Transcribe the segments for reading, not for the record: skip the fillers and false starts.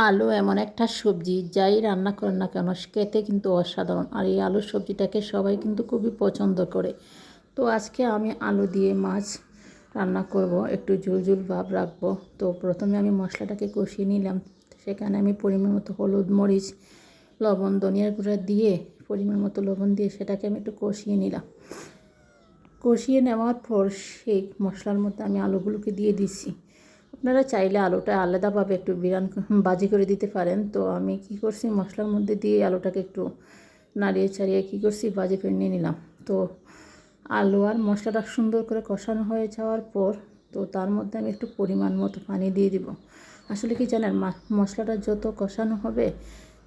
আলু এমন একটা সবজি যাই রান্না করেন না কেন খেতে কিন্তু অসাধারণ। আর এই আলুর সবজিটাকে সবাই কিন্তু খুবই পছন্দ করে। তো আজকে আমি আলু দিয়ে মাছ রান্না করব, একটু ঝোল ঝোল ভাব রাখবো। তো প্রথমে আমি মশলাটাকে কষিয়ে নিলাম। সেখানে আমি পরিমাণ মতো হলুদ, মরিচ, লবণ, ধনিয়ার গুঁড়া দিয়ে পরিমাণ মতো লবণ দিয়ে সেটাকে আমি একটু কষিয়ে নিলাম। কষিয়ে নেওয়ার পর সেই মশলার মধ্যে আমি আলুগুলোকে দিয়ে দিচ্ছি। আপনারা চাইলে আলুটা আলাদাভাবে একটু ভাজি করে দিতে পারেন। তো আমি কি করছি, মশলার মধ্যে দিয়ে আলুটাকে একটু নাড়িয়ে চাড়িয়ে কি করছি, ভাজি করে নিয়ে নিলাম। তো আলু আর মশলাটা সুন্দর করে কষানো হয়ে যাওয়ার পর তো তার মধ্যে আমি একটু পরিমাণ মতো পানি দিয়ে দিব। আসলে কি জানেন, মশলাটা যত কষানো হবে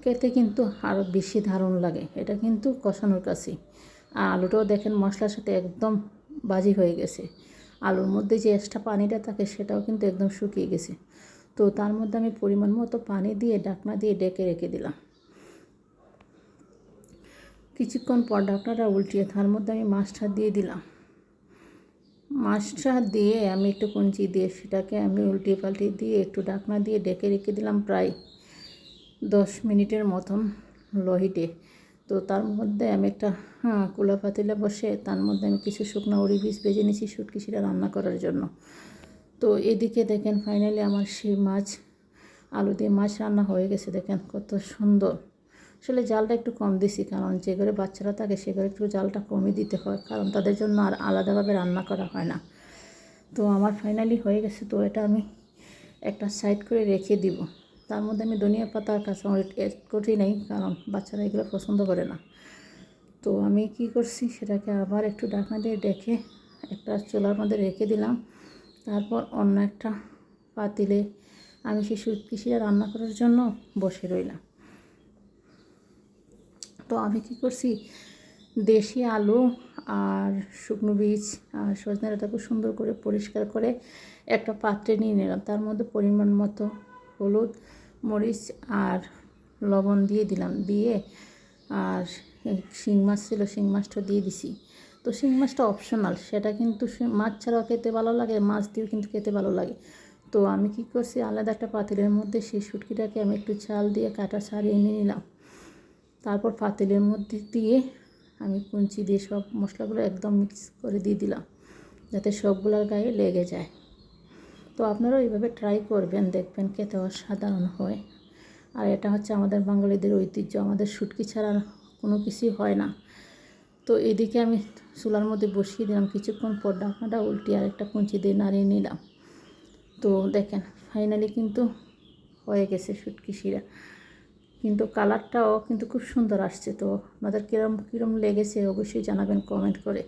খেতে কিন্তু আরও বেশি দারুণ লাগে। এটা কিন্তু কষানোর কাছেই। আর আলুটাও দেখেন মশলার সাথে একদম ভাজি হয়ে গেছে। আলুর মধ্যে যে এক্সট্রা পানিটা থাকে সেটাও কিন্তু একদম শুকিয়ে গেছে। তো তার মধ্যে আমি পরিমাণ মতো পানি দিয়ে ঢাকনা দিয়ে ডেকে রেখে দিলাম। কিছুক্ষণ পর ঢাকনাটা উল্টিয়ে তার মধ্যে আমি মাছটা দিয়ে দিলাম। মাছটা দিয়ে আমি একটু কুঞ্চি দিয়ে সেটাকে আমি উল্টিয়ে পাল্টিয়ে দিয়ে একটু ঢাকনা দিয়ে ডেকে রেখে দিলাম প্রায় 10 মিনিটের মতন লো হিটে। তো তার মধ্যে আমি একটা কুলা পাতিলে বসে তার মধ্যে আমি কিছু শুকনো উড়ি বীজ ভেজে নিয়েছি শুটকিটা রান্না করার জন্য। তো এদিকে দেখেন ফাইনালি আমার সেই মাছ, আলু দিয়ে মাছ রান্না হয়ে গেছে। দেখেন কত সুন্দর। আসলে জালটা একটু কম দিছি, কারণ যে ঘরে বাচ্চারা থাকে সে ঘরে একটু জালটা কমই দিতে হয়, কারণ তাদের জন্য আর আলাদাভাবে রান্না করা হয় না। তো আমার ফাইনালি হয়ে গেছে। তো এটা আমি একটা সাইড করে রেখে দিব। তার মধ্যে আমি ধনিয়া পাতা আর কাঁচামরিচ এড করি নাই, কারণ বাচ্চারা এগুলো পছন্দ করে না। তো আমি কি করছি, সেটাকে আবার একটু ঢাকনা দিয়ে ডেকে একটা চুলার মধ্যে রেখে দিলাম। তারপর অন্য একটা পাতিলে আমি সেই শুটকিটা রান্না করার জন্য বসে রইলাম। তো আমি কি করছি, দেশি আলু আর শুকনো বীজ আর সজনে ডাঁটা খুব সুন্দর করে পরিষ্কার করে একটা পাত্রে নিয়ে নিলাম। তার মধ্যে পরিমাণ মতো হলুদ, মরিচ আর লবণ দিয়ে দিলাম। দিয়ে আর শিং মাছ ছিল, শিং মাছটা দিয়ে দিছি। তো শিং মাছটা অপশনাল, সেটা কিন্তু মাছ ছাড়াও খেতে ভালো লাগে, মাছ দিয়েও কিন্তু খেতে ভালো লাগে। তো আমি কি করছি, আলাদা একটা পাতিলের মধ্যে সেই শুটকিটাকে আমি একটু চাল দিয়ে কাটা ছাড়িয়ে নিয়ে নিলাম। তারপর পাতিলের মধ্যে দিয়ে আমি কুঞ্চি দিয়ে সব মশলাগুলো একদম মিক্স করে দিয়ে দিলাম, যাতে সবগুলোর গায়ে লেগে যায়। তো আপনারাও এইভাবে ট্রাই করবেন, দেখবেন খেতে অসাধারণ হয়। আর এটা হচ্ছে আমাদের বাঙালিদের ঐতিহ্য, আমাদের শুটকি ছাড়া কোনো কিছুই হয় না। তো এদিকে আমি চুলার মধ্যে বসিয়ে দিলাম। কিছুক্ষণ পর ঢাকনাটা উল্টিয়ে আরেকটা কুঞ্চি দিয়ে নাড়িয়ে নিলাম। তো দেখেন ফাইনালি কিন্তু হয়ে গেছে শুটকি শিরা। কিন্তু কালারটাও কিন্তু খুব সুন্দর আসছে। তো আপনাদের কীরকম লেগেছে অবশ্যই জানাবেন কমেন্ট করে।